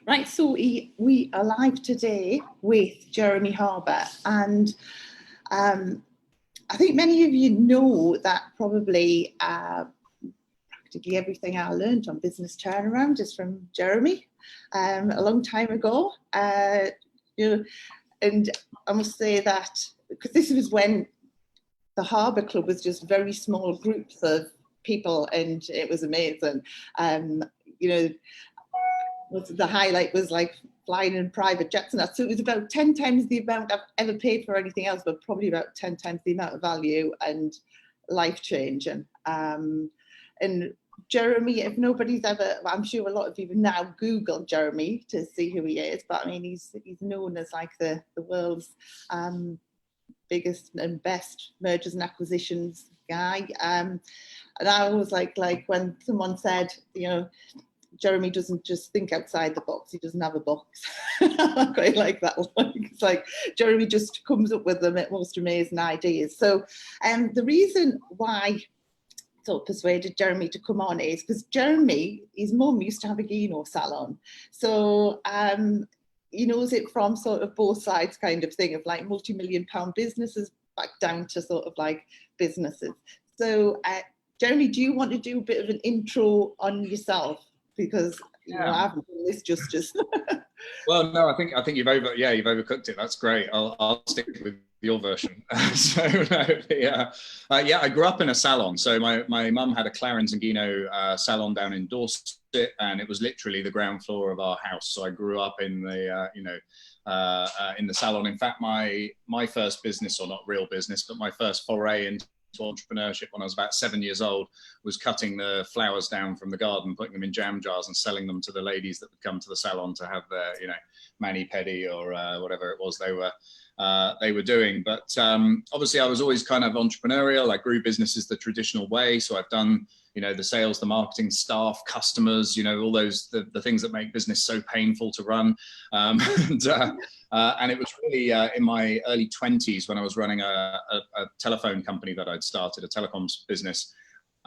Right, so we are live today with Jeremy Harbour, and I think many of you know that probably practically everything I learned on business turnaround is from Jeremy a long time ago. You know, and I must say that because this was when the Harbour Club was just very small groups of people, and it was amazing. You know, the highlight was like flying in private jets and that. So it was about 10 times the amount I've ever paid for anything else, but probably about 10 times the amount of value and life changing. And Jeremy, if nobody's ever, well, I'm sure a lot of people now Google Jeremy to see who he is, but I mean, he's known as like the world's biggest and best mergers and acquisitions guy. And I always like when someone said, you know, Jeremy doesn't just think outside the box, he doesn't have a box. I quite like that one. It's like Jeremy just comes up with the most amazing ideas. So the reason why I sort of persuaded Jeremy to come on is because Jeremy, his mum used to have a salon. So he knows it from sort of both sides kind of thing, of like multi-million-pound businesses back down to sort of like businesses. So Jeremy, do you want to do a bit of an intro on yourself? Because you know, I haven't done this justice. Well, no, I think you've overcooked it. That's great. I'll stick with your version. I grew up in a salon. So my mum had a Clarence and Guino salon down in Dorset, and it was literally the ground floor of our house. So I grew up in the in the salon. In fact, my first business, or not real business, but my first foray into entrepreneurship when I was about 7 years old was cutting the flowers down from the garden, putting them in jam jars and selling them to the ladies that would come to the salon to have their, mani-pedi or whatever it was they were doing. But obviously I was always kind of entrepreneurial. I grew businesses the traditional way. So I've done, the sales, the marketing, staff, customers, all those, the things that make business so painful to run. And it was really in my early 20s when I was running a telephone company that I'd started, a telecoms business,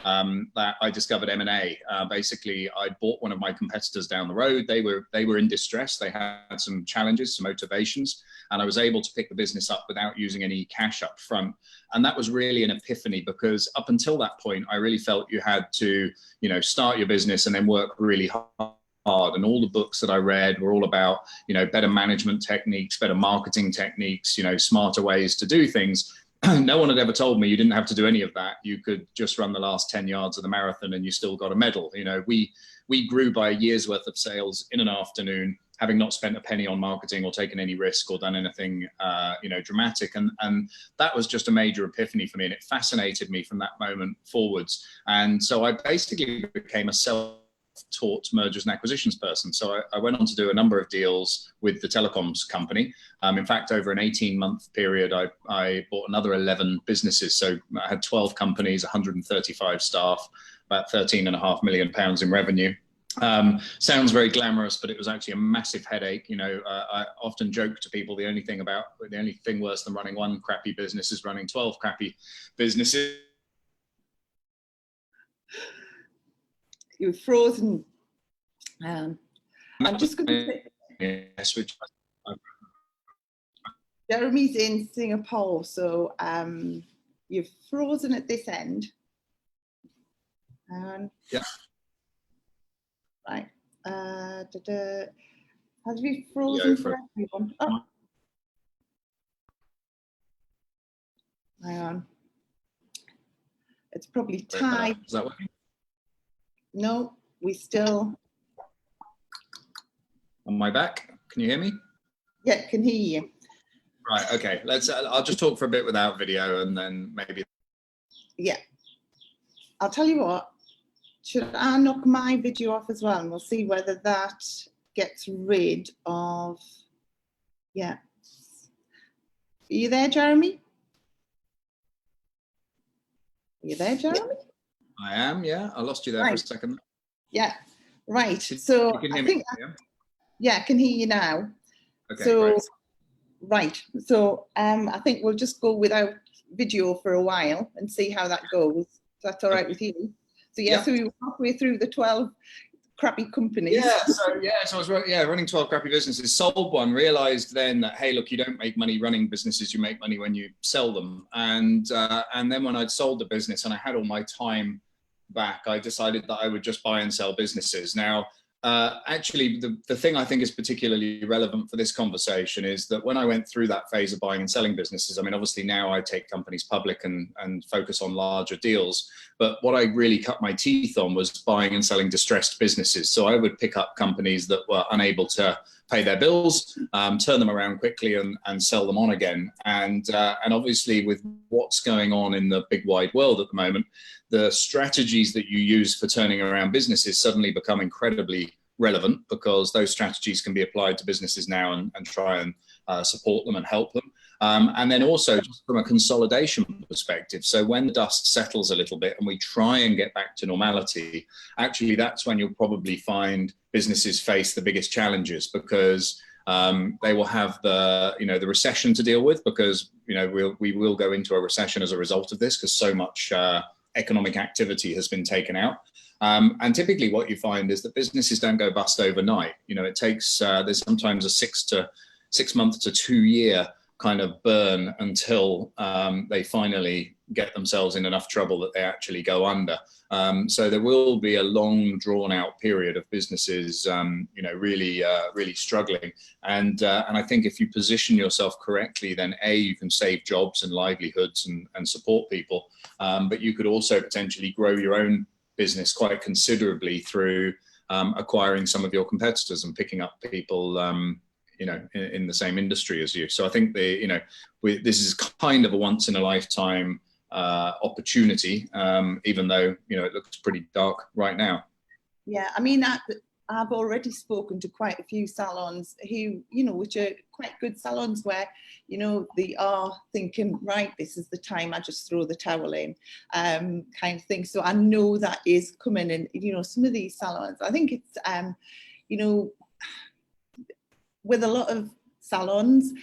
that I discovered M&A. Basically, I bought one of my competitors down the road. They were in distress. They had some challenges, some motivations, and I was able to pick the business up without using any cash up front. And that was really an epiphany, because up until that point, I really felt you had to, start your business and then work really hard. And all the books that I read were all about, better management techniques, better marketing techniques, smarter ways to do things. No one had ever told me you didn't have to do any of that. You could just run the last 10 yards of the marathon and you still got a medal. We grew by a year's worth of sales in an afternoon, having not spent a penny on marketing or taken any risk or done anything, dramatic. And that was just a major epiphany for me. And it fascinated me from that moment forwards. And so I basically became a self-taught mergers and acquisitions person. So I went on to do a number of deals with the telecoms company. In fact, over an 18-month period, I bought another 11 businesses. So I had 12 companies, 135 staff, about £13.5 million in revenue. Sounds very glamorous, but it was actually a massive headache. I often joke to people, the only thing worse than running one crappy business is running 12 crappy businesses. You're frozen. I'm just going to say, yes, Jeremy's in Singapore, so you're frozen at this end. Yeah. Right. Has we frozen for everyone? Oh. Hang on. It's probably tied. Is that working? No, we still. On my back? Can you hear me? Yeah, can hear you. Right. Okay. I'll just talk for a bit without video, and then maybe. Yeah. I'll tell you what. Should I knock my video off as well, and we'll see whether that gets rid of. Yeah. Are you there, Jeremy? Are you there, Jeremy? I am, yeah. I lost you there for a second. Yeah, right. So I think, I can hear you now. Okay, so, great. Right. So I think we'll just go without video for a while and see how that goes. That's all right with you? So so we were halfway through the 12 crappy companies. So I was running 12 crappy businesses, sold one, realized then that, hey, look, you don't make money running businesses, you make money when you sell them. And then when I'd sold the business and I had all my time back, I decided that I would just buy and sell businesses. Now, actually, the thing I think is particularly relevant for this conversation is that when I went through that phase of buying and selling businesses, I mean, obviously now I take companies public and focus on larger deals. But what I really cut my teeth on was buying and selling distressed businesses. So I would pick up companies that were unable to pay their bills, turn them around quickly and sell them on again. And obviously with what's going on in the big wide world at the moment, the strategies that you use for turning around businesses suddenly become incredibly relevant, because those strategies can be applied to businesses now and try and support them and help them. And then also just from a consolidation perspective. So when the dust settles a little bit and we try and get back to normality, actually that's when you'll probably find businesses face the biggest challenges, because they will have the recession to deal with, because we will go into a recession as a result of this, because so much economic activity has been taken out. And typically what you find is that businesses don't go bust overnight. It takes, there's sometimes a 6 month to 2 year kind of burn until they finally get themselves in enough trouble that they actually go under. So there will be a long drawn out period of businesses, really struggling. And I think if you position yourself correctly, then you can save jobs and livelihoods and support people. But you could also potentially grow your own business quite considerably through acquiring some of your competitors and picking up people, in the same industry as you. So I think this is kind of a once in a lifetime opportunity, even though it looks pretty dark right now. Yeah, I mean, I've already spoken to quite a few salons who, which are quite good salons where, they are thinking, right, this is the time, I just throw the towel in, kind of thing. So I know that is coming in, some of these salons. I think it's, with a lot of salons,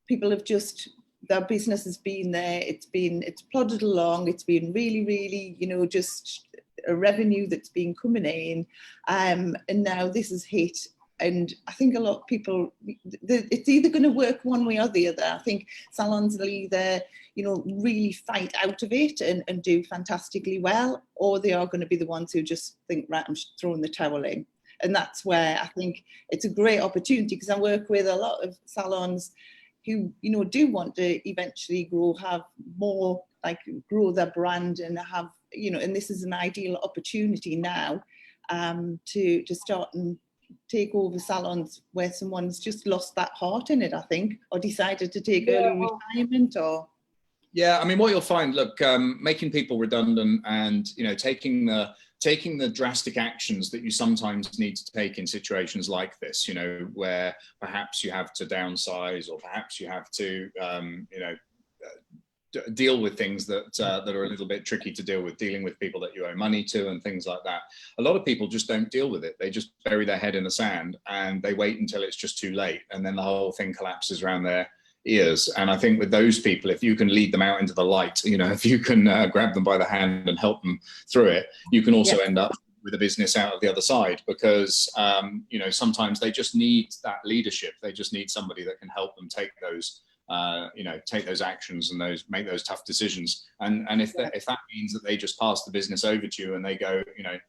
people have just, their business has been there, it's plodded along, it's been really, really, just a revenue that's been coming in, and now this is hit. And I think a lot of people, it's either going to work one way or the other. I think salons will either, really fight out of it and do fantastically well, or they are going to be the ones who just think, right, I'm throwing the towel in. And that's where I think it's a great opportunity, because I work with a lot of salons who, do want to eventually have more, grow their brand and have, and this is an ideal opportunity now to start and take over salons where someone's just lost that heart in it, I think, or decided to take early retirement or. Yeah, I mean, what you'll find, look, making people redundant and, taking the drastic actions that you sometimes need to take in situations like this, where perhaps you have to downsize, or perhaps you have to, deal with things that are a little bit tricky to deal with, dealing with people that you owe money to and things like that. A lot of people just don't deal with it. They just bury their head in the sand and they wait until it's just too late, and then the whole thing collapses around their ears. And I think with those people, if you can lead them out into the light, if you can grab them by the hand and help them through it, you can also end up with a business out of the other side, because sometimes they just need that leadership. They just need somebody that can help them take those actions and make those tough decisions. And if that means that they just pass the business over to you and they go,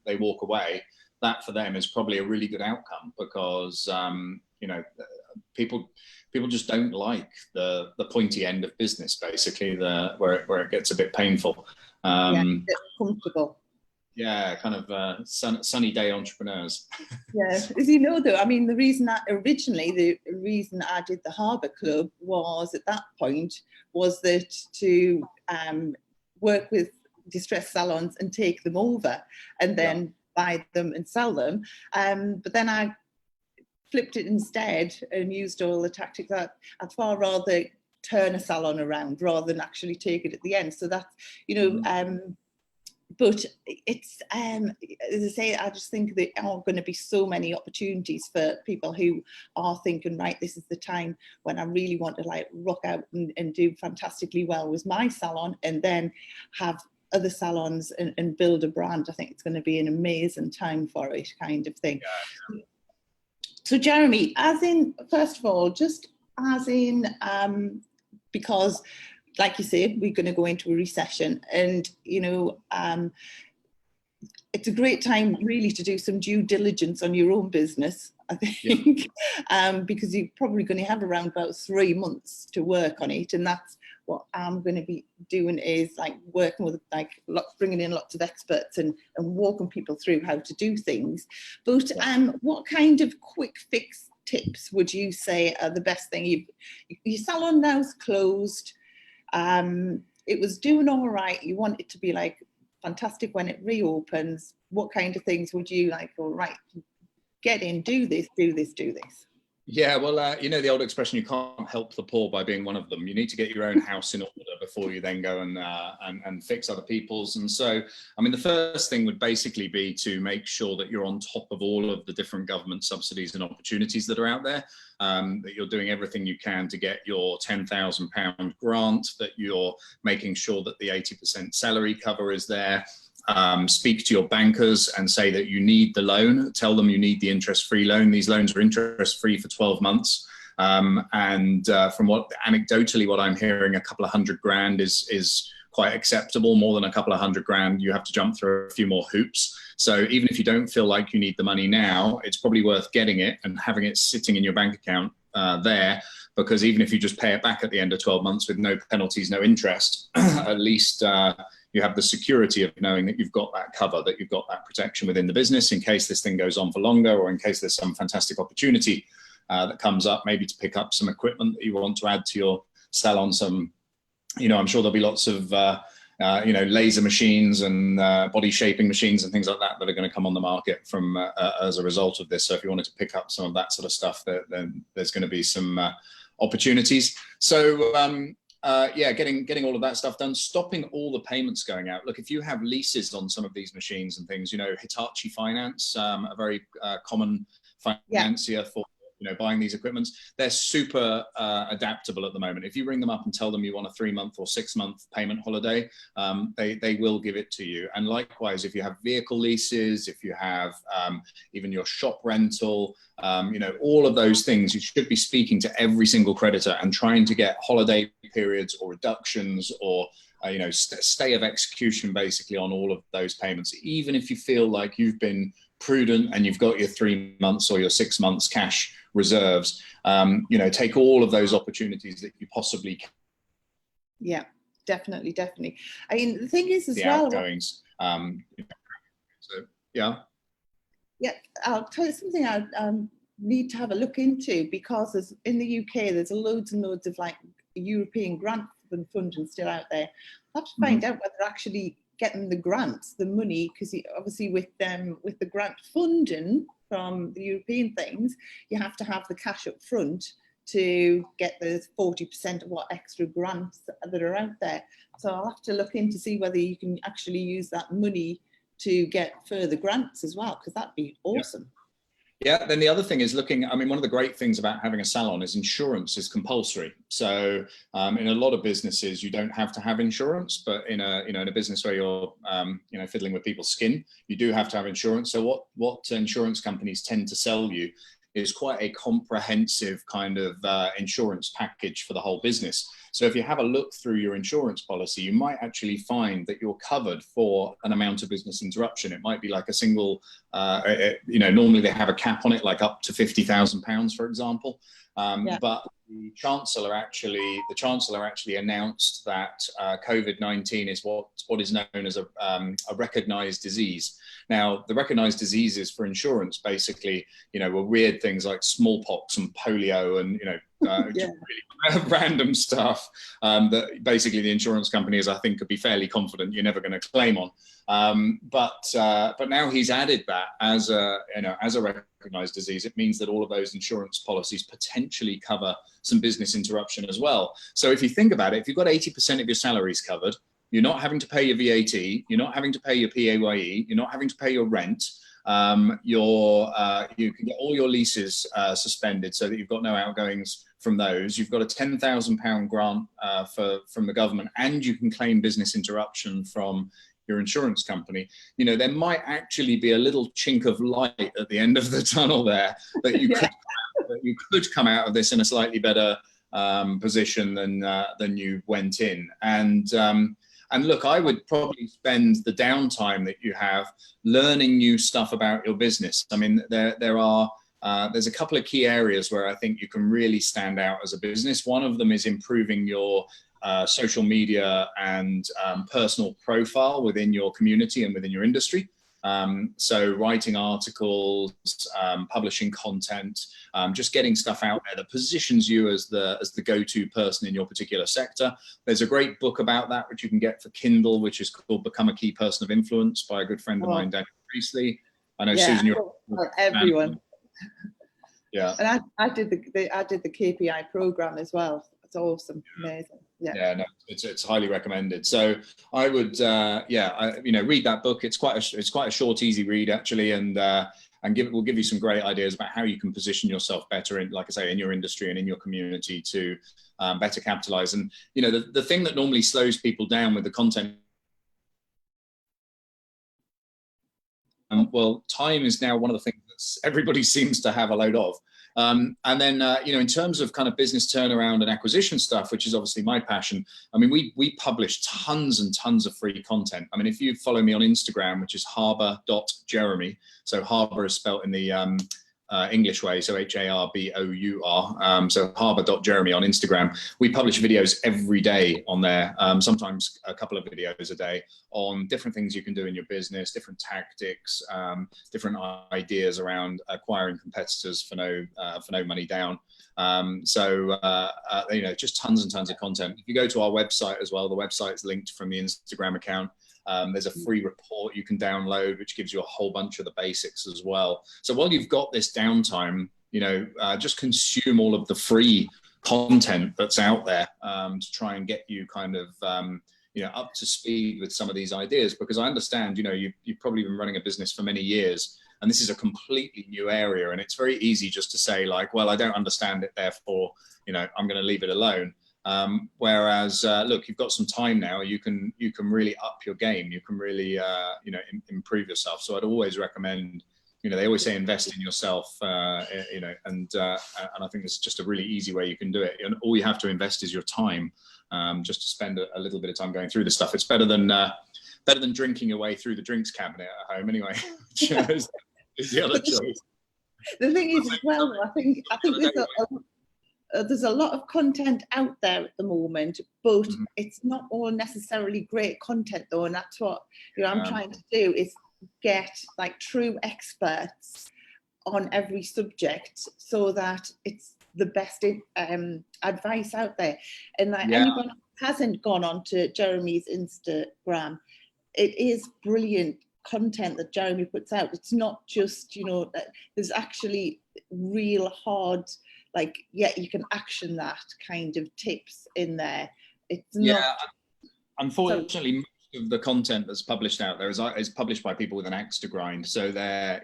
they walk away, that for them is probably a really good outcome, because people just don't like the pointy end of business, basically, where it gets a bit painful. Comfortable. Yeah, kind of sunny day entrepreneurs. Yeah, as you know, though, I mean, the reason I did the Harbour Club was at that point was that to work with distressed salons and take them over and then buy them and sell them. But then I flipped it instead and used all the tactics that I'd far rather turn a salon around rather than actually take it at the end. So that's, but it's, as I say, I just think there are going to be so many opportunities for people who are thinking, right, this is the time when I really want to rock out and do fantastically well with my salon, and then have other salons and build a brand. I think it's going to be an amazing time for it, kind of thing. Yeah. So Jeremy, as in, first of all, just as in, because like you said, we're going to go into a recession, and it's a great time really to do some due diligence on your own business, I think, because you're probably going to have around about 3 months to work on it. And that's what I'm going to be doing, is like working with, like, bringing in lots of experts and walking people through how to do things. But what kind of quick fix tips would you say are the best thing? Your salon now's closed. It was doing all right. You want it to be like fantastic when it reopens. What kind of things would you like, all right, get in, do this, do this, do this? Yeah, well, the old expression, you can't help the poor by being one of them. You need to get your own house in order before you then go and fix other people's. And so, I mean, the first thing would basically be to make sure that you're on top of all of the different government subsidies and opportunities that are out there, that you're doing everything you can to get your £10,000 grant, that you're making sure that the 80% salary cover is there. Speak to your bankers and say that you need the loan. Tell them you need the interest-free loan. These loans are interest-free for 12 months. From anecdotally what I'm hearing, a couple of £100,000 is quite acceptable. More than a couple of £100,000, you have to jump through a few more hoops. So even if you don't feel like you need the money now, it's probably worth getting it and having it sitting in your bank account there, because even if you just pay it back at the end of 12 months with no penalties, no interest, at least you have the security of knowing that you've got that cover, that you've got that protection within the business in case this thing goes on for longer, or in case there's some fantastic opportunity that comes up, maybe to pick up some equipment that you want to add to your salon. Some, I'm sure there'll be lots of, laser machines and body shaping machines and things like that that are going to come on the market from as a result of this. So if you wanted to pick up some of that sort of stuff, then there's going to be some opportunities. So getting all of that stuff done, stopping all the payments going out. Look, if you have leases on some of these machines and things, Hitachi Finance, a very common financier for buying these equipments, they're super adaptable at the moment. If you ring them up and tell them you want a 3-month or 6-month payment holiday, they will give it to you. And likewise, if you have vehicle leases, if you have even your shop rental, all of those things, you should be speaking to every single creditor and trying to get holiday periods or reductions or stay of execution basically on all of those payments. Even if you feel like you've been prudent and you've got your 3 months or your 6 months cash reserves, take all of those opportunities that you possibly can. Yeah, definitely. I mean, the thing is as the well, outgoings. I'll tell you something I need to have a look into, because in the UK there's loads and loads of like European grant funding still out there. I'll have to find out whether actually getting the grants, the money, because obviously with the grant funding from the European things, you have to have the cash up front to get the 40% of what extra grants that are out there. So I'll have to look in to see whether you can actually use that money to get further grants as well, because that'd be awesome. Yeah, then the other thing is looking, I mean, one of the great things about having a salon is insurance is compulsory. So in a lot of businesses, you don't have to have insurance, but in a business where you're, fiddling with people's skin, you do have to have insurance. So what insurance companies tend to sell you is quite a comprehensive kind of insurance package for the whole business. So if you have a look through your insurance policy, you might actually find that you're covered for an amount of business interruption. It might be like a single, normally they have a cap on it, like up to £50,000, for example. But the Chancellor actually announced that COVID-19 is what is known as a recognised disease. Now, the recognised diseases for insurance basically, were weird things like smallpox and polio and, really random stuff that basically the insurance companies, I think, could be fairly confident you're never going to claim on. But now he's added that as a recognised disease. It means that all of those insurance policies potentially cover some business interruption as well. So if you think about it, if you've got 80% of your salaries covered, you're not having to pay your VAT, you're not having to pay your PAYE, you're not having to pay your rent. you can get all your leases suspended so that you've got no outgoings from those. You've got a £10,000 grant from the government, and you can claim business interruption from your insurance company. You know, there might actually be a little chink of light at the end of the tunnel there, that you could come out of this in a slightly better position than you went in. And look, I would probably spend the downtime that you have learning new stuff about your business. I mean, there's a couple of key areas where I think you can really stand out as a business. One of them is improving your social media and personal profile within your community and within your industry. So writing articles, publishing content, just getting stuff out there that positions you as the go-to person in your particular sector. There's a great book about that, which you can get for Kindle, which is called Become a Key Person of Influence by a good friend of mine, Daniel Priestley. I know, Susan, you're everyone. Yeah. And I did the KPI program as well. It's awesome, amazing. Yeah, no, it's highly recommended. So I would, read that book. It's quite a short, easy read actually, and will give you some great ideas about how you can position yourself better in, like I say, in your industry and in your community to better capitalize. And you know, the thing that normally slows people down with the content, well, time is now one of the things that everybody seems to have a load of. And then, in terms of kind of business turnaround and acquisition stuff, which is obviously my passion, I mean, we publish tons and tons of free content. I mean, if you follow me on Instagram, which is harbour.jeremy, so Harbour is spelt in the English way, so Harbour, so harbour.jeremy on Instagram. We publish videos every day on there, sometimes a couple of videos a day on different things you can do in your business, different tactics, different ideas around acquiring competitors for no money down. Just tons and tons of content. If you go to our website as well, the website's linked from the Instagram account. There's a free report you can download, which gives you a whole bunch of the basics as well. So while you've got this downtime, just consume all of the free content that's out there to try and get you kind of, up to speed with some of these ideas. Because I understand, you've probably been running a business for many years, and this is a completely new area. And it's very easy just to say like, well, I don't understand it, therefore, I'm going to leave it alone. Whereas, look, you've got some time now. You can really up your game. You can really, improve yourself. So I'd always recommend, they always say invest in yourself, and I think it's just a really easy way you can do it. And all you have to invest is your time, just to spend a little bit of time going through this stuff. It's better than drinking your way through the drinks cabinet at home, anyway. Which is the other choice. The thing is, as well, I think there's a lot of content out there at the moment, but it's not all necessarily great content though, and that's what I'm trying to do, is get like true experts on every subject so that it's the best advice out there. And like anyone who hasn't gone on to Jeremy's Instagram, it is brilliant content that Jeremy puts out. It's not just, there's actually real hard, you can action that kind of tips in there. It's not. Unfortunately, most of the content that's published out there is published by people with an axe to grind. So they're,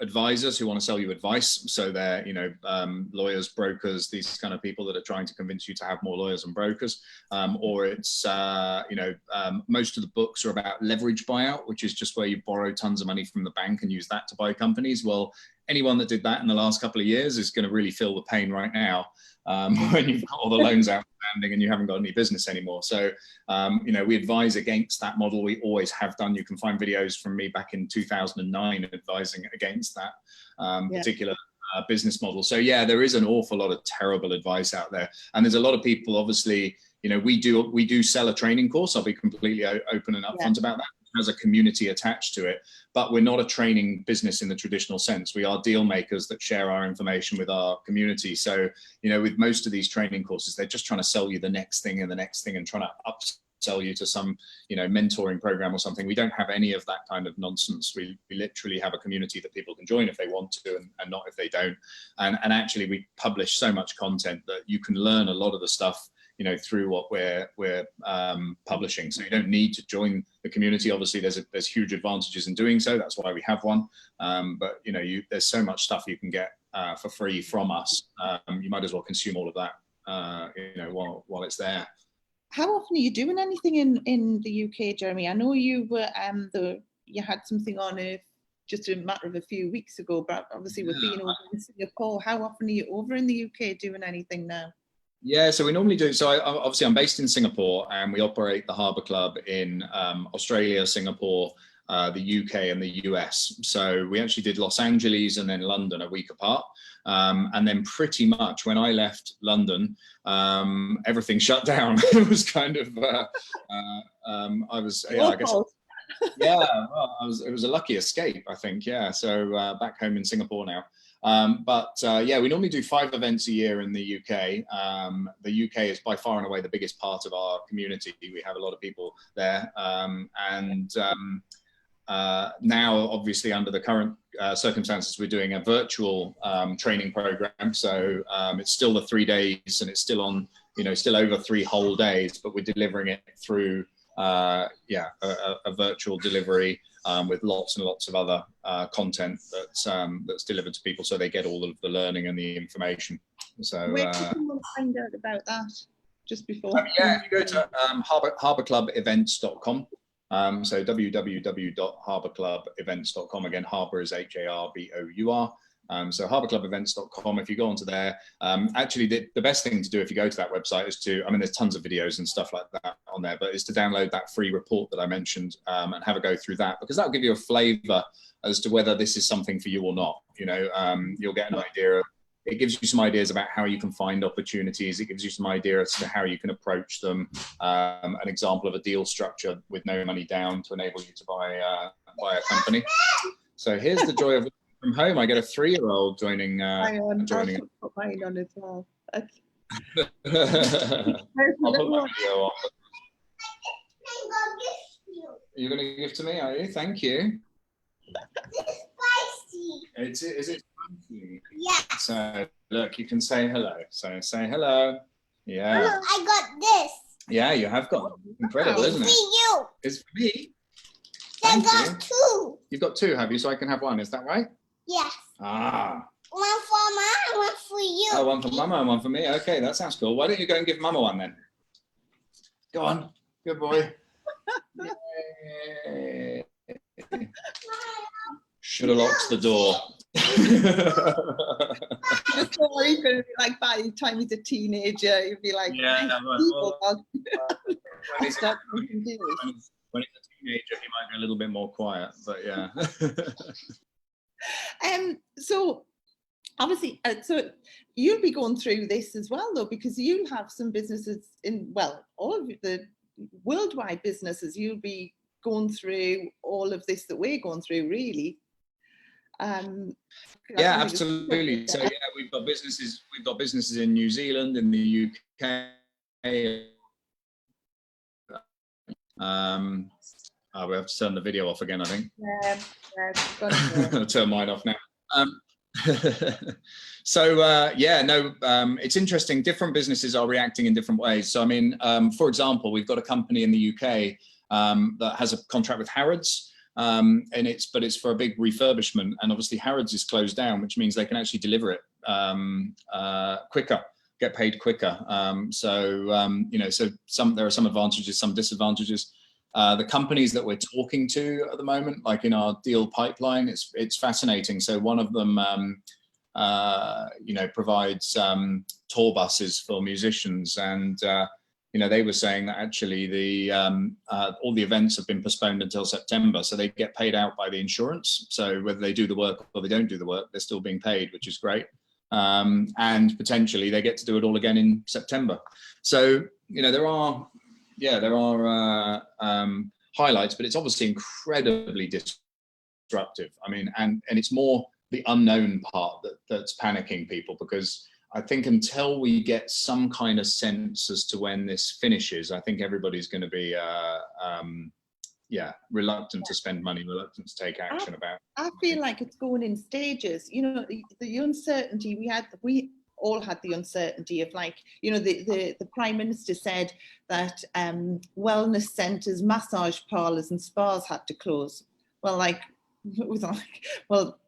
advisors who want to sell you advice. So they're, lawyers, brokers, these kind of people that are trying to convince you to have more lawyers and brokers. Or it's, most of the books are about leverage buyout, which is just where you borrow tons of money from the bank and use that to buy companies. Well, anyone that did that in the last couple of years is going to really feel the pain right now, when you've got all the loans outstanding and you haven't got any business anymore. So, we advise against that model. We always have done. You can find videos from me back in 2009 advising against that particular business model. So yeah, there is an awful lot of terrible advice out there. And there's a lot of people, obviously, we do sell a training course. I'll be completely open and upfront about that. Has a community attached to it, but we're not a training business in the traditional sense. We are deal makers that share our information with our community. So, with most of these training courses, they're just trying to sell you the next thing and the next thing and trying to upsell you to some, mentoring program or something. We don't have any of that kind of nonsense. We literally have a community that people can join if they want to and not if they don't. And actually, we publish so much content that you can learn a lot of the stuff through what we're publishing. So you don't need to join the community. Obviously, there's huge advantages in doing so. That's why we have one. But there's so much stuff you can get for free from us. You might as well consume all of that, while it's there. How often are you doing anything in the UK, Jeremy? I know you were you had something on just a matter of a few weeks ago, but obviously with being over in Singapore, how often are you over in the UK doing anything now? Yeah, so we normally do. So obviously I'm based in Singapore, and we operate the Harbour Club in Australia, Singapore, the UK and the US. So we actually did Los Angeles and then London a week apart. And then pretty much when I left London, everything shut down. It was kind of, it was a lucky escape, I think. Yeah. So back home in Singapore now. We normally do 5 events a year in the UK. The UK is by far and away the biggest part of our community. We have a lot of people there. Now, obviously, under the current circumstances, we're doing a virtual training program. So it's still the 3 days, and it's still on, still over 3 whole days, but we're delivering it through a virtual delivery with lots and lots of other content that's delivered to people, so they get all of the learning and the information. So where can people find out about that? Just before. If you go to harbourclubevents.com. So www.harbourclubevents.com. Again, Harbour is HARBOUR. So harbourclubevents.com. If you go onto there, actually the best thing to do if you go to that website is there's tons of videos and stuff like that on there, but is to download that free report that I mentioned and have a go through that, because that'll give you a flavour as to whether this is something for you or not. You'll get an idea of, it gives you some ideas about how you can find opportunities. It gives you some idea as to how you can approach them. An example of a deal structure with no money down to enable you to buy a company. So here's the joy of from home. I get a 3-year-old joining. Joining. I'll put mine on as well. I'll put my video on. You're going to give to me, are you? Thank you. Is it spicy? Yeah. So look, you can say hello. So say hello. Yeah. Hello, I got this. Yeah, you have got. Incredible, isn't it? It's for you. It's for me. I got 2. You've got 2, have you? So I can have 1. Is that right? Yes. Ah. 1 for Mama, 1 for you. Oh, 1 for Mama and 1 for me. Okay, that sounds cool. Why don't you go and give Mama 1 then? Go on. Good boy. Should have locked the door. Just thought he's going to be like, by the time he's a teenager, he'd be like, yeah, when he's a teenager, he might be a little bit more quiet, but yeah. So obviously, so you'll be going through this as well, though, because you'll have some businesses all of the worldwide businesses, you'll be going through all of this that we're going through, really. Yeah, absolutely. So yeah, we've got businesses in New Zealand, in the UK. We have to turn the video off again, I think. Yeah, I'll turn mine off now. It's interesting. Different businesses are reacting in different ways. So, I mean, for example, we've got a company in the UK that has a contract with Harrods, and it's for a big refurbishment. And obviously, Harrods is closed down, which means they can actually deliver it quicker, get paid quicker. So there are some advantages, some disadvantages. The companies that we're talking to at the moment, like in our deal pipeline, it's fascinating. So one of them, provides tour buses for musicians, and they were saying that actually all the events have been postponed until September, so they get paid out by the insurance. So whether they do the work or they don't do the work, they're still being paid, which is great. And potentially they get to do it all again in September. So there are highlights, but it's obviously incredibly disruptive. I mean, and it's more the unknown part that's panicking people, because I think until we get some kind of sense as to when this finishes, I think everybody's going to be reluctant to spend money, reluctant to take action about it. I feel like it's going in stages. The uncertainty we all had the uncertainty of like, you know, the Prime Minister said that wellness centres, massage parlours and spas had to close. Well, like, it was like, well,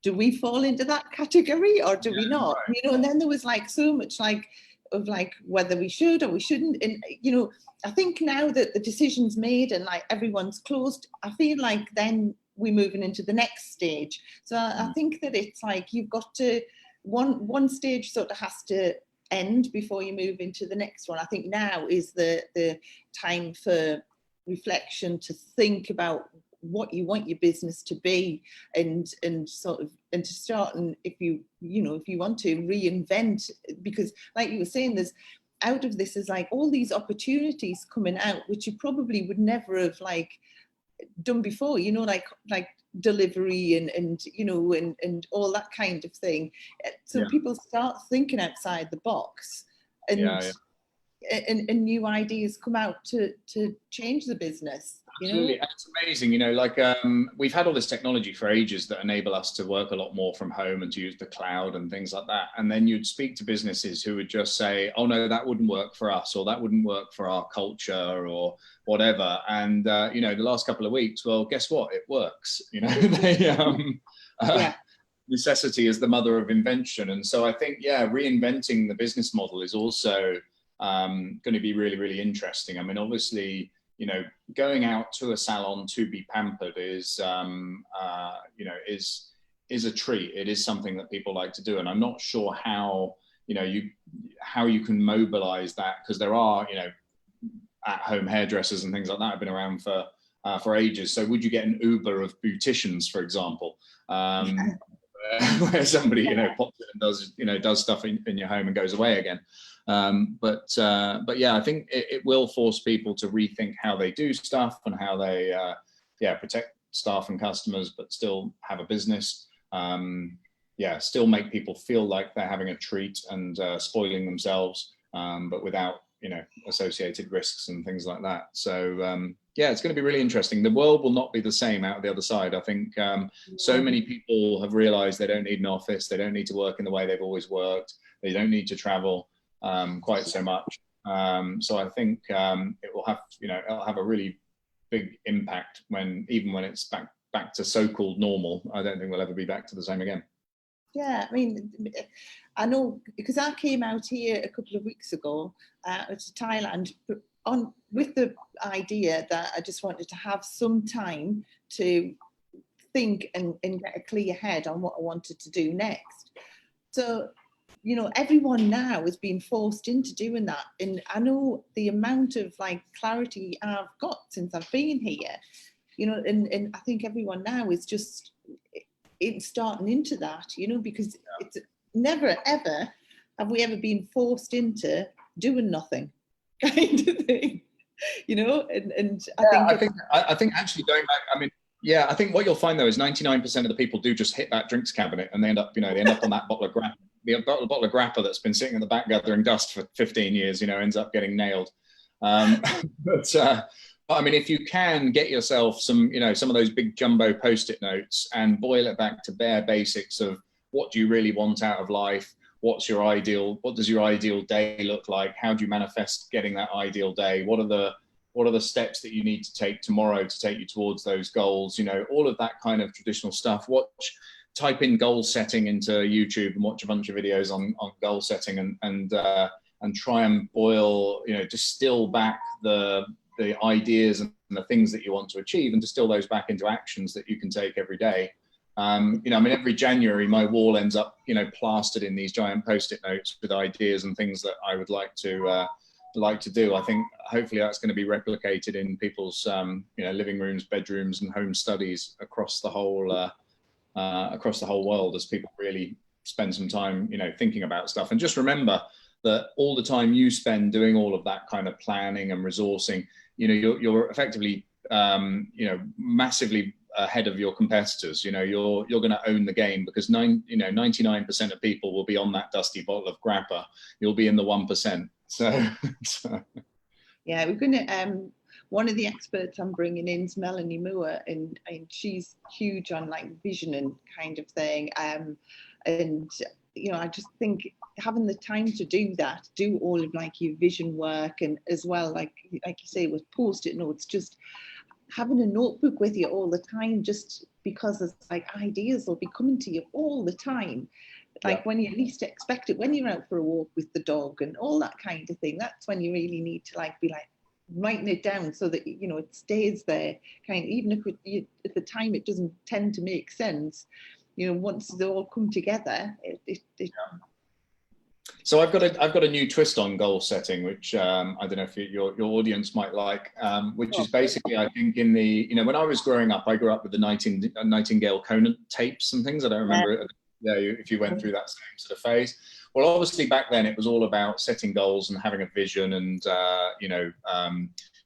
do we fall into that category or do we not? Right. You know, and then there was like so much like of like whether we should or we shouldn't. And, you know, I think now that the decision's made and like everyone's closed, I feel like then we're moving into the next stage. So I think that it's like you've got to, one stage sort of has to end before you move into the next one. I think now is the time for reflection, to think about what you want your business to be and sort of and to start, and if you want to reinvent, because like you were saying, there's out of this is like all these opportunities coming out which you probably would never have like done before, you know, like delivery and you know and all that kind of thing. So people start thinking outside the box and and new ideas come out to change the business. Absolutely. And it's amazing, you know, like we've had all this technology for ages that enable us to work a lot more from home and to use the cloud and things like that. And then you'd speak to businesses who would just say, oh no, that wouldn't work for us, or that wouldn't work for our culture or whatever. And, you know, the last couple of weeks, well, guess what? It works, you know, necessity is the mother of invention. And so I think, reinventing the business model is also going to be really, really interesting. I mean, obviously, you know, going out to a salon to be pampered is, you know, is a treat. It is something that people like to do. And I'm not sure how, you know, how you can mobilize that, because there are, you know, at-home hairdressers and things like that have been around for ages. So would you get an Uber of beauticians, for example, where somebody, you know, pops in and does stuff in your home and goes away again? But yeah, I think it will force people to rethink how they do stuff and how they protect staff and customers, but still have a business. Still make people feel like they're having a treat and spoiling themselves, but without, you know, associated risks and things like that. So it's going to be really interesting. The world will not be the same out of the other side. I think so many people have realized they don't need an office, they don't need to work in the way they've always worked, they don't need to travel quite so much. So I think it will have, you know, it'll have a really big impact even when it's back to so-called normal. I don't think we'll ever be back to the same again. Yeah, I mean, I know because I came out here a couple of weeks ago to Thailand with the idea that I just wanted to have some time to think and get a clear head on what I wanted to do next. So, you know, everyone now is being forced into doing that. And I know the amount of like clarity I've got since I've been here, you know, and I think everyone now is just starting into that, you know, because it's never, ever have we ever been forced into doing nothing kind of thing, you know, and I think actually going back, I mean, I think what you'll find though is 99% of the people do just hit that drinks cabinet and they end up on that bottle of grappa. The bottle of grappa that's been sitting in the back gathering dust for 15 years, you know, ends up getting nailed. But I mean, if you can get yourself some of those big jumbo Post-it notes and boil it back to bare basics of what do you really want out of life? What does your ideal day look like? How do you manifest getting that ideal day? What are the steps that you need to take tomorrow to take you towards those goals? You know, all of that kind of traditional stuff. Type in goal setting into YouTube and watch a bunch of videos on goal setting and try and boil, you know, distill back the ideas and the things that you want to achieve and distill those back into actions that you can take every day. You know, I mean, every January my wall ends up, you know, plastered in these giant Post-it notes with ideas and things that I would like to do. I think hopefully that's going to be replicated in people's you know, living rooms, bedrooms and home studies across the whole world as people really spend some time, you know, thinking about stuff. And just remember that all the time you spend doing all of that kind of planning and resourcing, you know, you're effectively, you know, massively ahead of your competitors. You know, you're going to own the game because 99% of people will be on that dusty bottle of grappa. You'll be in the 1%. So. Yeah, we're going to. One of the experts I'm bringing in is Melanie Moore, and she's huge on like vision and kind of thing. And I just think having the time to do that, do all of like your vision work, and as well, like you say, with post-it notes, just having a notebook with you all the time, just because it's like ideas will be coming to you all the time. Like when you least expect it, when you're out for a walk with the dog and all that kind of thing, that's when you really need to like be like writing it down so that, it stays there, kind of, even if at the time it doesn't tend to make sense, once they all come together, So I've got a new twist on goal setting, which I don't know if your audience might like, which is basically, I think, in the, when I was growing up, I grew up with the Nightingale Conant tapes and things. I don't remember if you went through that same sort of phase. Well, obviously back then it was all about setting goals and having a vision and,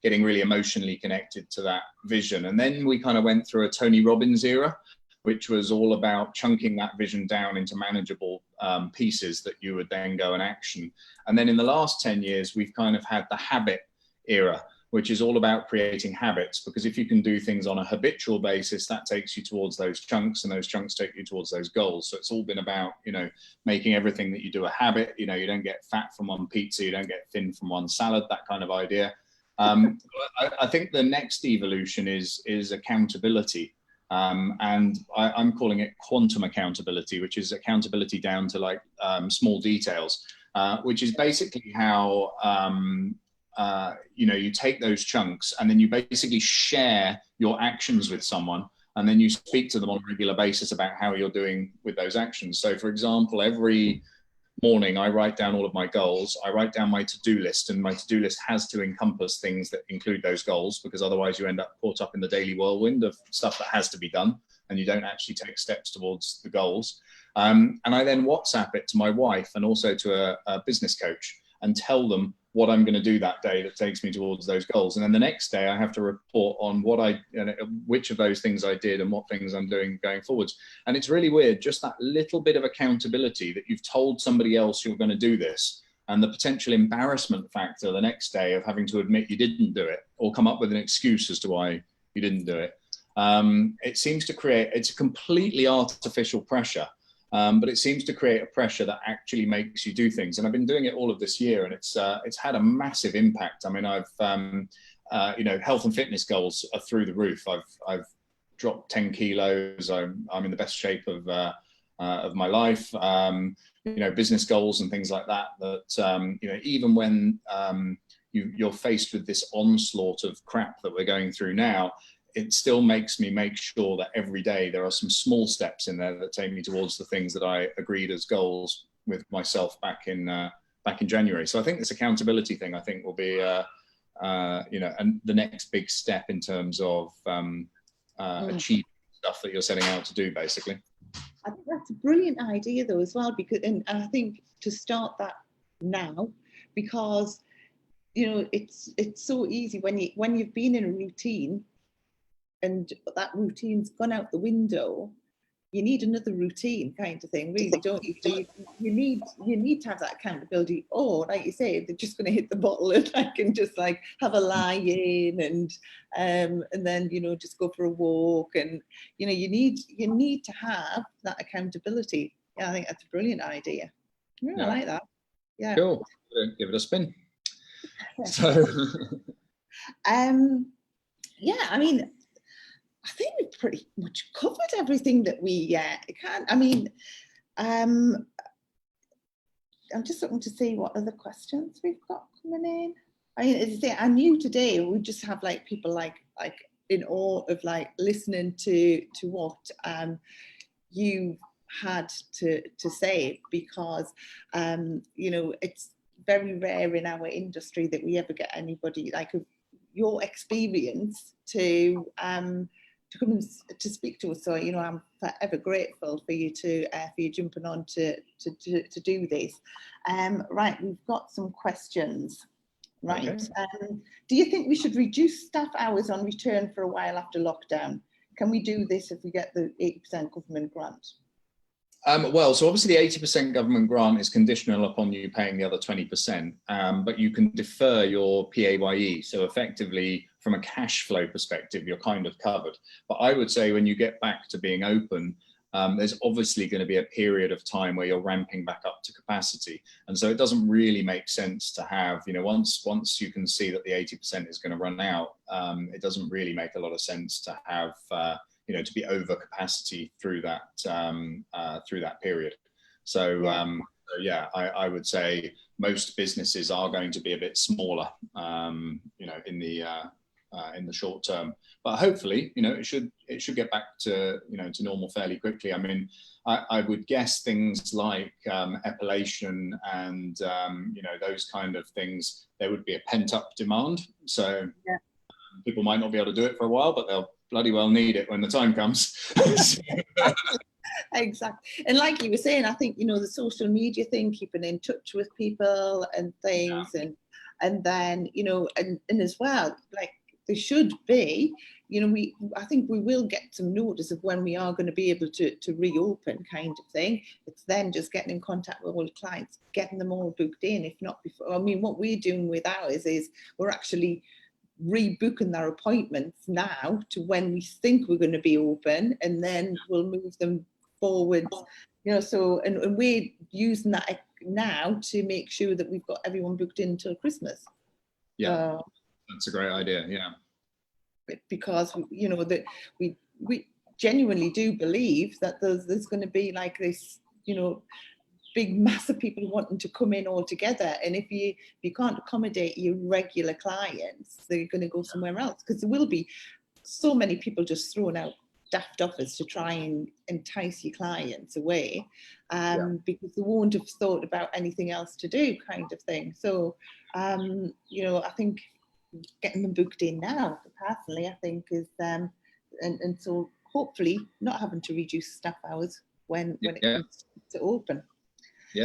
getting really emotionally connected to that vision. And then we kind of went through a Tony Robbins era, which was all about chunking that vision down into manageable pieces that you would then go and action. And then in the last 10 years, we've kind of had the habit era, which is all about creating habits, because if you can do things on a habitual basis, that takes you towards those chunks, and those chunks take you towards those goals. So it's all been about, making everything that you do a habit. You don't get fat from one pizza, you don't get thin from one salad, that kind of idea. I think the next evolution is accountability. And I'm calling it quantum accountability, which is accountability down to like small details, which is basically how you take those chunks and then you basically share your actions with someone, and then you speak to them on a regular basis about how you're doing with those actions. So for example, every morning I write down all of my goals. I write down my to-do list, and my to-do list has to encompass things that include those goals, because otherwise you end up caught up in the daily whirlwind of stuff that has to be done and you don't actually take steps towards the goals. And I then WhatsApp it to my wife and also to a business coach and tell them what I'm going to do that day that takes me towards those goals. And then the next day I have to report on which of those things I did and what things I'm doing going forwards. And it's really weird, just that little bit of accountability that you've told somebody else you're going to do this, and the potential embarrassment factor the next day of having to admit you didn't do it or come up with an excuse as to why you didn't do it. It seems to create, it's a completely artificial pressure. But it seems to create a pressure that actually makes you do things. And I've been doing it all of this year, and it's had a massive impact. I mean, I've health and fitness goals are through the roof. I've dropped 10 kilos. I'm in the best shape of my life. Business goals and things like that. That even when you're faced with this onslaught of crap that we're going through now, it still makes me make sure that every day there are some small steps in there that take me towards the things that I agreed as goals with myself back in January. So I think this accountability thing, I think, will be, and the next big step in terms of achieving stuff that you're setting out to do, basically. I think that's a brilliant idea, though, as well, because, and I think to start that now, because it's so easy when you've been in a routine, and that routine's gone out the window, you need another routine, kind of thing, really, don't you? So you need to have that accountability. Or, like you say, they're just going to hit the bottle and I can just like have a lie in and then just go for a walk, and you need to have that accountability. Yeah, I think that's a brilliant idea. Yeah. I like that. Yeah. Cool. Give it a spin. So. Yeah, I mean, I think we've pretty much covered everything that we can. I mean, I'm just looking to see what other questions we've got coming in. I mean, as I say, I knew today we just have like people like in awe of like listening to what you had to say, because it's very rare in our industry that we ever get anybody like your experience to come and to speak to us. So I'm forever grateful for you jumping on to do this. Right, we've got some questions. Right, okay. Do you think we should reduce staff hours on return for a while after lockdown? Can we do this if we get the 80% government grant? Well, so obviously the 80% government grant is conditional upon you paying the other 20%, but you can defer your PAYE. So effectively, from a cash flow perspective, you're kind of covered. But I would say when you get back to being open, there's obviously going to be a period of time where you're ramping back up to capacity. And so it doesn't really make sense to have, you know, once you can see that the 80% is going to run out, it doesn't really make a lot of sense to have, you know, to be over capacity through that period. So, yeah, I would say most businesses are going to be a bit smaller, you know, in the short term. But hopefully, you know, it should get back to, you know, to normal fairly quickly. I mean, I would guess things like epilation and, you know, those kind of things, there would be a pent up demand. So people might not be able to do it for a while, but they'll bloody well need it when the time comes. Exactly. And like you were saying, I think, you know, the social media thing, keeping in touch with people and things, and then, you know, and as well, like there should be, you know, I think we will get some notice of when we are going to be able to reopen, kind of thing. It's then just getting in contact with all the clients, getting them all booked in, if not before. I mean, what we're doing with ours is we're actually rebooking their appointments now to when we think we're going to be open, and then we'll move them forward, you know. So and we're using that now to make sure that we've got everyone booked in until Christmas. That's a great idea. Because, you know, that we genuinely do believe that there's going to be like this, you know, big mass of people wanting to come in all together, and if you can't accommodate your regular clients, they're going to go somewhere else, because there will be so many people just throwing out daft offers to try and entice your clients away, because they won't have thought about anything else to do, kind of thing. So you know, I think getting them booked in now, personally, I think is and so hopefully not having to reduce staff hours when it comes to open. We've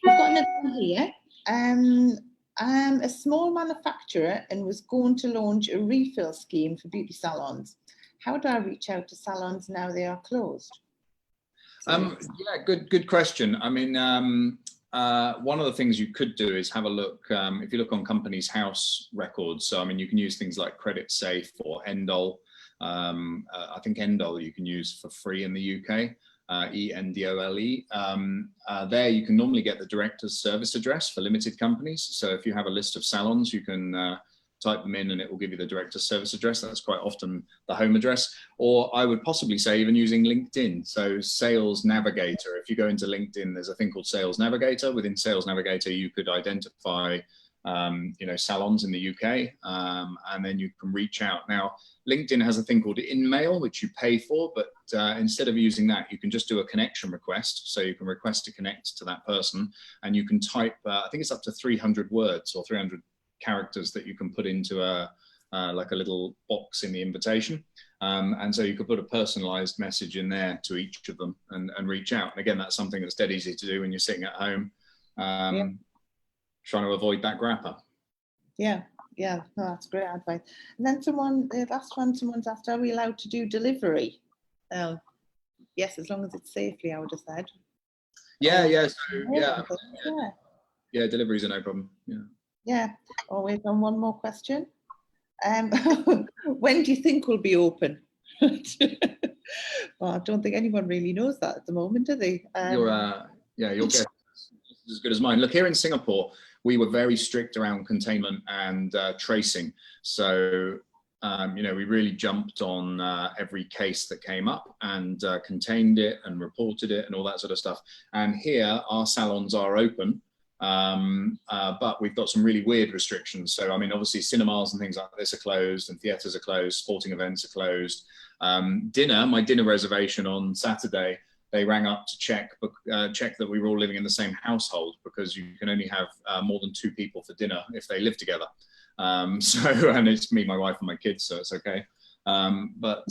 got another one here. I'm a small manufacturer and was going to launch a refill scheme for beauty salons. How do I reach out to salons now they are closed? Good question. I mean, one of the things you could do is have a look, if you look on Companies House records. So, I mean, you can use things like Credit Safe or Endol. I think Endol you can use for free in the UK. ENDOLE. There you can normally get the director's service address for limited companies. So if you have a list of salons, you can type them in and it will give you the director's service address. That's quite often the home address. Or I would possibly say even using LinkedIn. So Sales Navigator, if you go into LinkedIn, there's a thing called Sales Navigator. Within Sales Navigator, you could identify you know, salons in the UK, and then you can reach out. Now, LinkedIn has a thing called InMail, which you pay for, but instead of using that, you can just do a connection request. So you can request to connect to that person, and you can type, I think it's up to 300 words or 300 characters that you can put into like a little box in the invitation. And so you could put a personalized message in there to each of them and reach out. And again, that's something that's dead easy to do when you're sitting at home, trying to avoid that grapper. No, that's great advice. And then the last one, someone's asked, are we allowed to do delivery? Yes, as long as it's safely, I would have said. Deliveries are no problem. Always on one more question. When do you think we'll be open? Well, I don't think anyone really knows that at the moment, do they? Your guess is as good as mine. Look, here in Singapore, we were very strict around containment and tracing. So, you know, we really jumped on every case that came up and contained it and reported it and all that sort of stuff. And here, our salons are open, but we've got some really weird restrictions. So, I mean, obviously, cinemas and things like this are closed, and theatres are closed, sporting events are closed. My dinner reservation on Saturday, they rang up to check that we were all living in the same household, because you can only have more than 2 people for dinner if they live together. And it's me, my wife, and my kids, so it's okay. But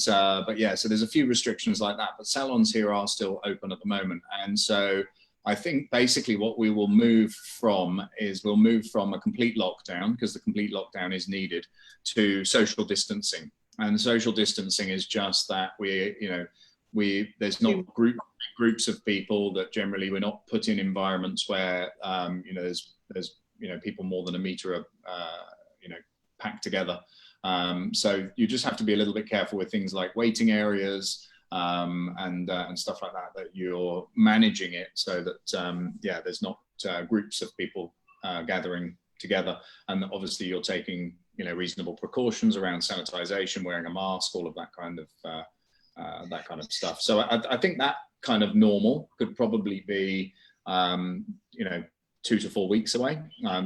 yeah, so there's a few restrictions like that. But salons here are still open at the moment, and so I think basically what we will move from is we'll move from a complete lockdown, because the complete lockdown is needed, to social distancing. And social distancing is just that there's not groups of people, that generally we're not put in environments where there's people more than a meter packed together. So you just have to be a little bit careful with things like waiting areas, and stuff like that, that you're managing it so that there's not groups of people gathering together, and obviously you're taking reasonable precautions around sanitization, wearing a mask, all of that kind of stuff. So I think that kind of normal could probably be 2 to 4 weeks away.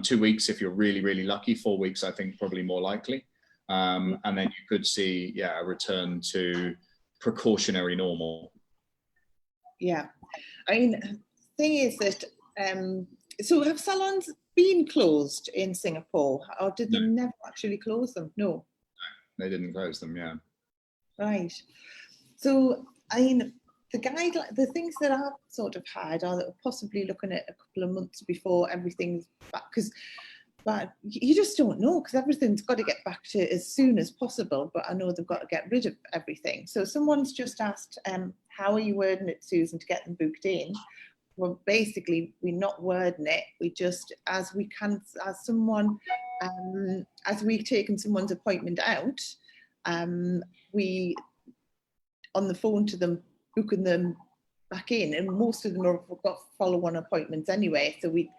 2 weeks if you're really, really lucky. 4 weeks, I think, probably more likely. And then you could see, a return to precautionary normal. Yeah. I mean, the thing is that, so have salons been closed in Singapore, or did they never actually close them? No. They didn't close them, yeah. Right. So, I mean, the things that I've sort of had are that we're possibly looking at a couple of months before everything's back, but you just don't know, because everything's got to get back to as soon as possible, but I know they've got to get rid of everything. So someone's just asked, how are you wording it, Susan, to get them booked in? Well, basically, we're not wording it. We just, as we've taken someone's appointment out, we, on the phone to them, booking them back in, and most of them have got follow-on appointments anyway. So we're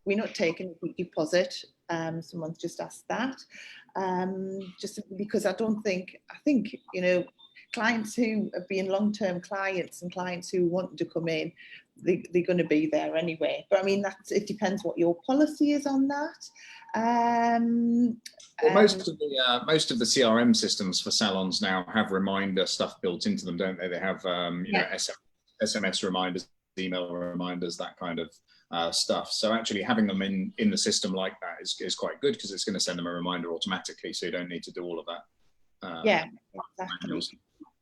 not taking a deposit. Someone's just asked that, just because I think clients who have been long-term clients and clients who want to come in, they're going to be there anyway. But I mean, it depends what your policy is on that. Well, most of the CRM systems for salons now have reminder stuff built into them, don't they? They have SMS reminders, email reminders, that kind of stuff. So actually having them in the system like that is quite good, because it's going to send them a reminder automatically, so you don't need to do all of that. Exactly.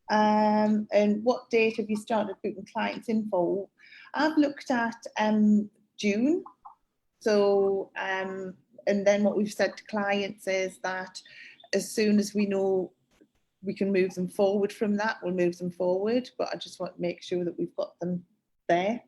And what date have you started booking clients in for? I've looked at June. So and then what we've said to clients is that as soon as we know we can move them forward from that, we'll move them forward. But I just want to make sure that we've got them there.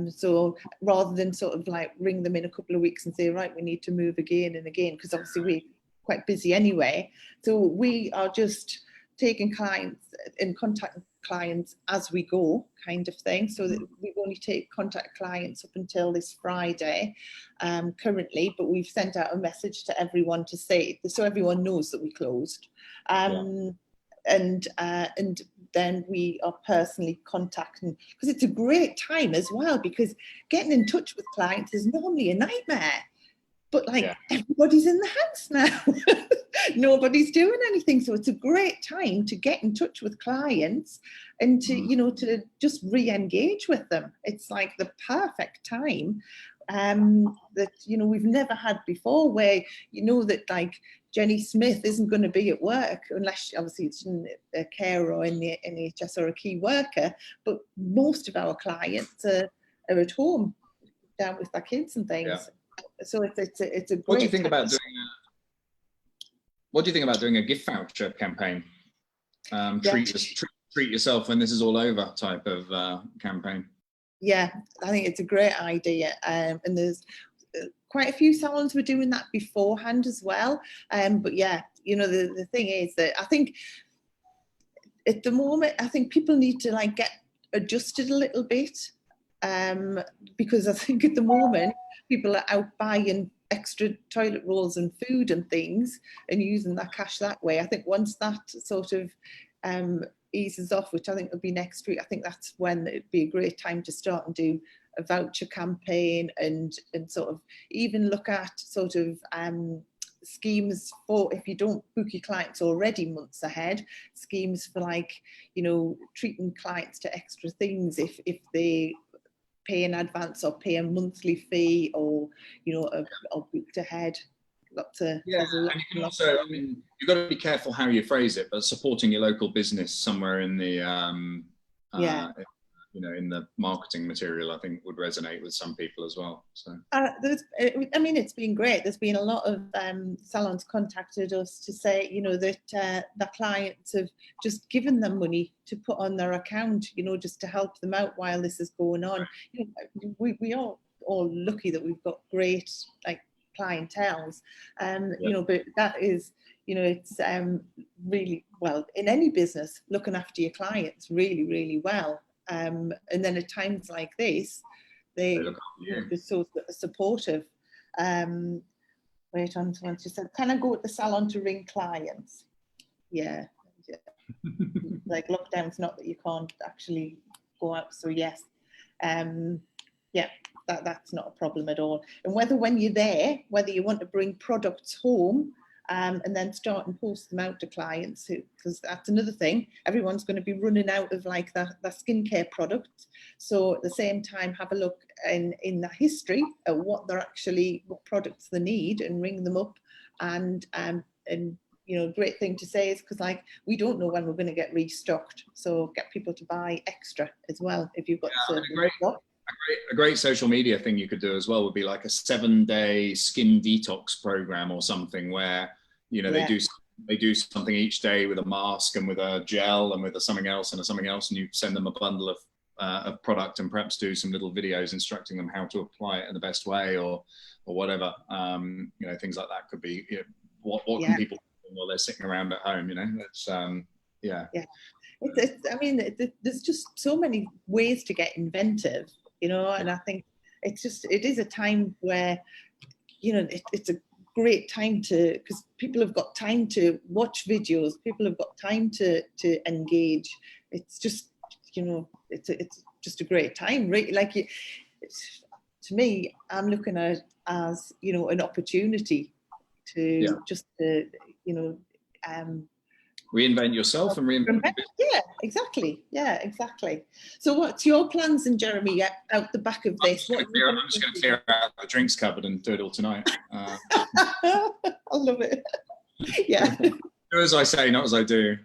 So rather than sort of like ring them in a couple of weeks and say, right, we need to move again and again, because obviously we're quite busy anyway. So we are just taking clients and contacting clients as we go, kind of thing. So that we only contact clients up until this Friday currently, but we've sent out a message to everyone to say, so everyone knows that we closed. And then we are personally contacting, because it's a great time as well, because getting in touch with clients is normally a nightmare. But everybody's in the house now. Nobody's doing anything. So it's a great time to get in touch with clients and to, to just re-engage with them. It's like the perfect time that, we've never had before, where, that like Jenny Smith isn't going to be at work unless obviously it's a carer or in the NHS or a key worker. But most of our clients are at home down with their kids and things. Yeah. So it's a great. What do you think about doing? What do you think about doing a gift voucher campaign? Treat yourself when this is all over type of campaign. Yeah, I think it's a great idea, and there's quite a few salons were doing that beforehand as well. But yeah, the thing is that I think at the moment, I think people need to like get adjusted a little bit, because I think at the moment people are out buying extra toilet rolls and food and things and using that cash that way. I think once that sort of eases off, which I think will be next week, I think that's when it'd be a great time to start and do a voucher campaign and sort of even look at sort of schemes for, if you don't book your clients already months ahead, schemes for like, treating clients to extra things if they pay in advance or pay a monthly fee or or booked ahead. And you can also, you've got to be careful how you phrase it, but supporting your local business somewhere in the in the marketing material, I think would resonate with some people as well. So it's been great. There's been a lot of salons contacted us to say that the clients have just given them money to put on their account, just to help them out while this is going on. We are all lucky that we've got great clienteles, but that is you know, it's really, well, in any business, looking after your clients really, really well. And then at times like this, they're so supportive. Wait on, someone just said, can I go to the salon to ring clients? Yeah. Like lockdown's not that you can't actually go out, so yes. Yeah, that's not a problem at all. And whether when you're there, whether you want to bring products home and then start and post them out to clients, because that's another thing. Everyone's going to be running out of like the skincare products. So at the same time, have a look in the history at what products they need and ring them up. And you know, great thing to say is because like we don't know when we're going to get restocked. So get people to buy extra as well if you've got certain stock. A great social media thing you could do as well would be like a 7-day skin detox program or something where, you know, they do something each day with a mask and with a gel and with something else and something else, and you send them a bundle of product and perhaps do some little videos instructing them how to apply it in the best way or whatever. You know, things like that could be, you know, what can people do while they're sitting around at home, you know? It's yeah. I mean, there's just so many ways to get inventive, you know, and I think it is a time where, you know, it's a great time because people have got time to watch videos, people have got time to engage. It's just, you know, it's just a great time, really. Like, to me, I'm looking at it as, you know, an opportunity to you know, reinvent yourself and reinvent. Yeah, exactly. So what's your plans, and Jeremy, out the back of this? I'm just going to clear out the drinks cupboard and do it all tonight. I love it. Yeah. Do as I say, not as I do.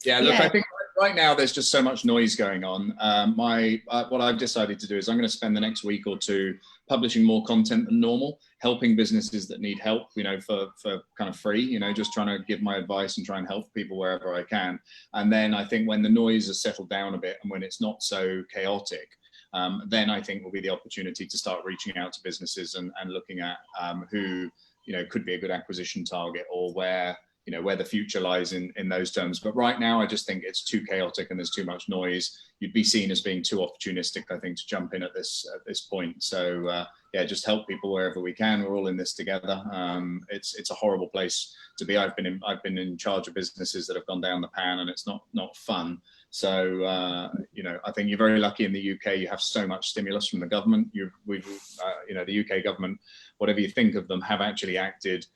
Yeah, look, I think right now there's just so much noise going on. What I've decided to do is I'm going to spend the next week or two publishing more content than normal, helping businesses that need help, you know, for kind of free, you know, just trying to give my advice and try and help people wherever I can. And then I think when the noise has settled down a bit and when it's not so chaotic, then I think will be the opportunity to start reaching out to businesses and looking at who, you know, could be a good acquisition target or where, you know, where the future lies in those terms. But right now, I just think it's too chaotic and there's too much noise. You'd be seen as being too opportunistic, I think, to jump in at this point. So yeah, just help people wherever we can. We're all in this together. It's a horrible place to be. I've been in charge of businesses that have gone down the pan, and it's not fun. So you know, I think you're very lucky in the UK. You have so much stimulus from the government. You know, the UK government, whatever you think of them, have actually acted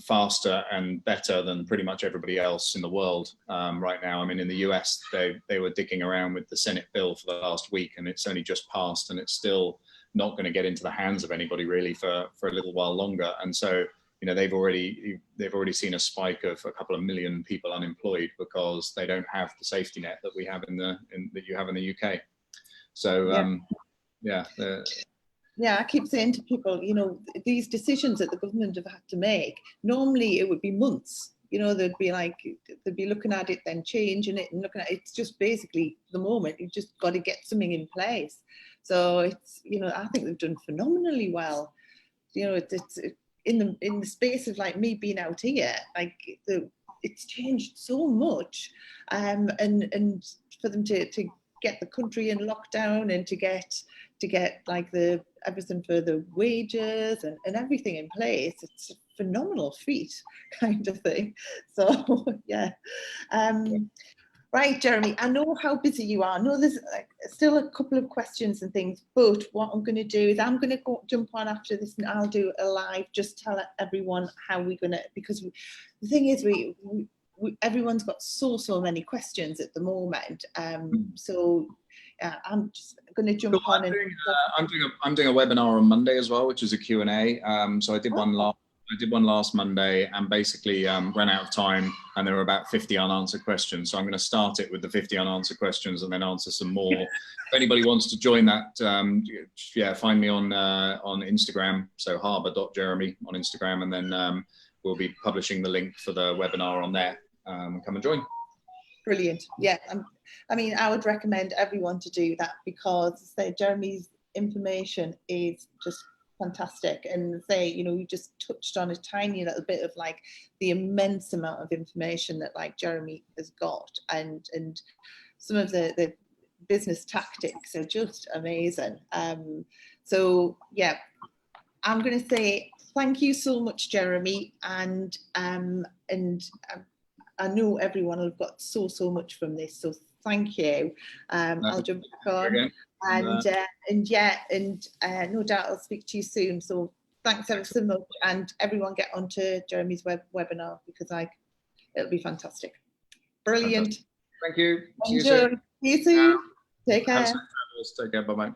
faster and better than pretty much everybody else in the world right now. I mean, in the US, they were dicking around with the Senate bill for the last week, and it's only just passed, and it's still not going to get into the hands of anybody really for a little while longer. And so, you know, they've already seen a spike of a couple of million people unemployed because they don't have the safety net that we have that you have in the UK. So yeah, I keep saying to people, you know, these decisions that the government have had to make, normally it would be months. You know, they'd be looking at it, then changing it and looking at it. It's just basically the moment. You've just got to get something in place. So it's, you know, I think they've done phenomenally well. You know, it's in the space of like me being out here, like it's changed so much, and for them to get the country in lockdown and to get like everything for the wages and everything in place, it's a phenomenal feat kind of thing. So yeah. Right, Jeremy, I know how busy you are. I know there's still a couple of questions and things, but what I'm going to do is I'm going to jump on after this and I'll do a live, just tell everyone how we're going to, because the thing is everyone's got so many questions at the moment. So I'm just going to jump on. I'm doing a webinar on Monday as well, which is a Q&A. So I did one last Monday and basically ran out of time, and there were about 50 unanswered questions. So I'm going to start it with the 50 unanswered questions and then answer some more. If anybody wants to join that, find me on Instagram. So harbour.jeremy on Instagram, and then we'll be publishing the link for the webinar on there. Come and join. Brilliant. Yeah, I mean, I would recommend everyone to do that because, say, Jeremy's information is just fantastic. And say, you know, you just touched on a tiny little bit of like the immense amount of information that like Jeremy has got, and some of the business tactics are just amazing. So yeah, I'm going to say thank you so much, Jeremy, and I know everyone will have got so much from this, so thank you. I'll jump back on, and no doubt I'll speak to you soon. So thanks ever so much, and everyone get onto Jeremy's webinar, because it'll be fantastic. Brilliant. Fantastic. Thank you. See you soon. Take care. Take care. Bye bye.